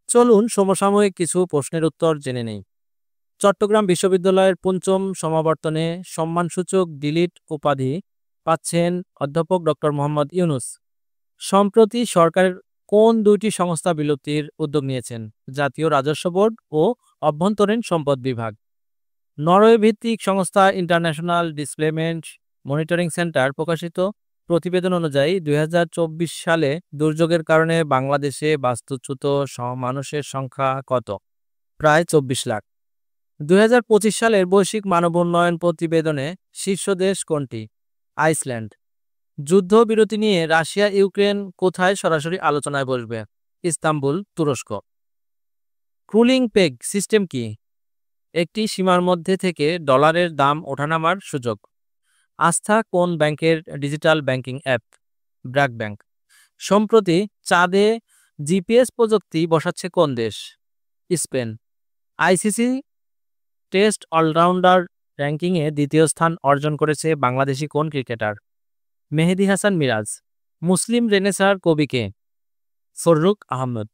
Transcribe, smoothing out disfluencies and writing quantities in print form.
চলুন সমসাময়িক কিছু প্রশ্নের উত্তর জেনে নেই। চট্টগ্রাম বিশ্ববিদ্যালয়ের পঞ্চম সমাবর্তনে সম্মানসূচক ডিলিট উপাধি পাচ্ছেন অধ্যাপক ডক্টর মোহাম্মদ ইউনুস। সম্প্রতি সরকারের কোন দুইটি সংস্থা বিলুপ্তির উদ্যোগ নিয়েছেন? জাতীয় রাজস্ব বোর্ড ও অভ্যন্তরীণ সম্পদ বিভাগ। নরওয়ে ভিত্তিক সংস্থা ইন্টারন্যাশনাল ডিসপ্লেসমেন্ট মনিটরিং সেন্টার প্রকাশিত প্রতিবেদন অনুযায়ী ২০২৪ সালে দুর্যোগের কারণে বাংলাদেশে বাস্তুচ্যুত মানুষের সংখ্যা কত? প্রায় ২৪ লাখ। ২০২৫ সালের বৈশ্বিক মানব উন্নয়ন প্রতিবেদনে শীর্ষ দেশ কোনটি? আইসল্যান্ড। যুদ্ধবিরতি নিয়ে রাশিয়া ইউক্রেন কোথায় সরাসরি আলোচনায় বসবে? ইস্তাম্বুল, তুরস্ক। ক্রুলিং পেগ সিস্টেম কি? একটি সীমার মধ্যে থেকে ডলারের দাম ওঠানামার সুযোগ। আস্থা কোন ব্যাংকের digital banking app? BRAC bank. সম্প্রতি চাঁদে জিপিএস প্রযুক্তি বসাচ্ছে কোন দেশ? স্পেন। আইসিসি টেস্ট অলরাউন্ডার র্যাঙ্কিংয়ে দ্বিতীয় স্থান অর্জন করেছে বাংলাদেশি কোন ক্রিকেটার? মেহেদী হাসান মিরাজ। মুসলিম রেনেসাঁর কবি কে? ফররুখ আহমদ।